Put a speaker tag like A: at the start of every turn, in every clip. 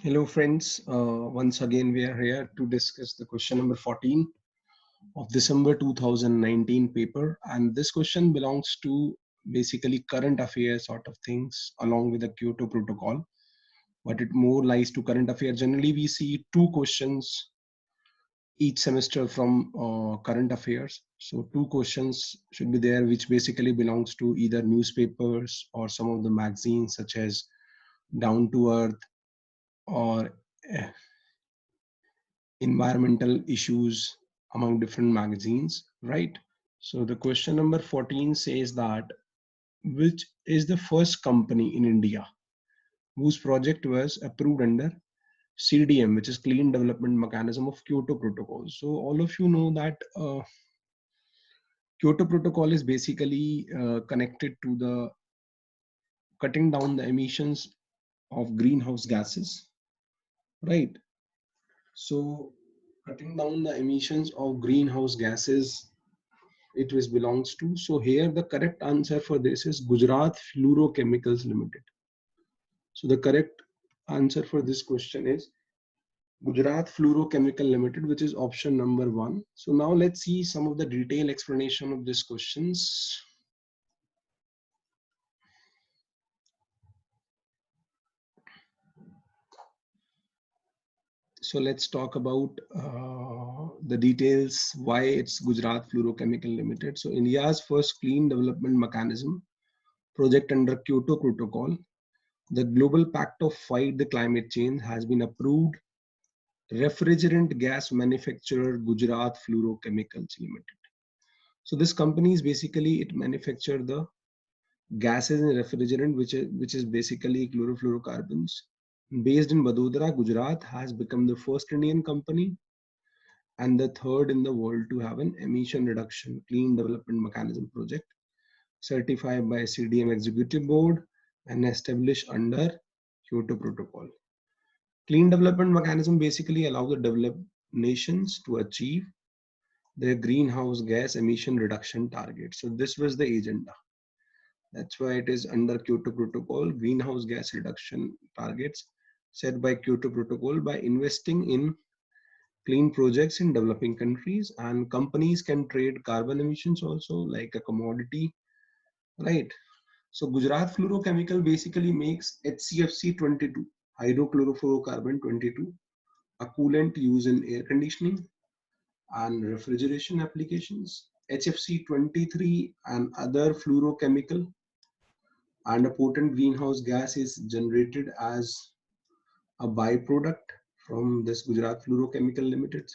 A: Hello friends, once again we are here to discuss the question number 14 of December 2019 paper, and this question belongs to basically current affairs sort of things along with the Kyoto Protocol, but it more lies to current affairs. Generally we see two questions each semester from current affairs. So two questions should be there which basically belongs to either newspapers or some of the magazines such as Down to Earth or eh, environmental issues among different magazines, right? So the question number 14 says that which is the first company in India whose project was approved under CDM, which is Clean Development Mechanism of Kyoto Protocol. So all of you know that Kyoto Protocol is basically connected to the cutting down the emissions of greenhouse gases, right? So cutting down the emissions of greenhouse gases it was belongs to. So here the correct answer for this is Gujarat Fluorochemicals Limited. So the correct answer for this question is Gujarat Fluorochemical Limited, which is option number 1. So now let's see some of the detailed explanation of these questions. So let's talk about the details why it's Gujarat Fluorochemical Limited. So India's first clean development mechanism project under Kyoto Protocol, the Global Pact of Fight the Climate Change, has been approved refrigerant gas manufacturer Gujarat Fluorochemicals Limited. So this company is basically it manufacture the gases and refrigerant which is basically chlorofluorocarbons. Based in Vadodara, Gujarat has become the first Indian company and the third in the world to have an emission reduction clean development mechanism project certified by CDM Executive Board and established under Kyoto Protocol. Clean development mechanism basically allow the developed nations to achieve their greenhouse gas emission reduction target. So this was the agenda. That's why it is under Kyoto Protocol, greenhouse gas reduction targets set by Kyoto Protocol by investing in clean projects in developing countries, and companies can trade carbon emissions also like a commodity, right? So Gujarat Fluorochemical basically makes HCFC 22, hydrochlorofluorocarbon 22, a coolant used in air conditioning and refrigeration applications, HFC 23 and other fluorochemical, and a potent greenhouse gas is generated as a byproduct from this Gujarat Fluorochemical Limited.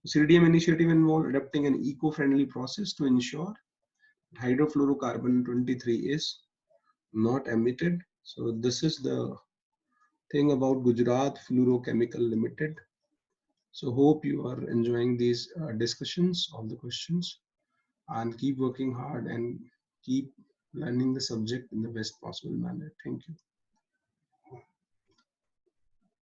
A: CDM initiative involved adopting an eco-friendly process to ensure hydrofluorocarbon 23 is not emitted. So this is the thing about Gujarat Fluorochemical Limited. So hope you are enjoying these discussions of the questions and keep working hard and keep learning the subject in the best possible manner. Thank you.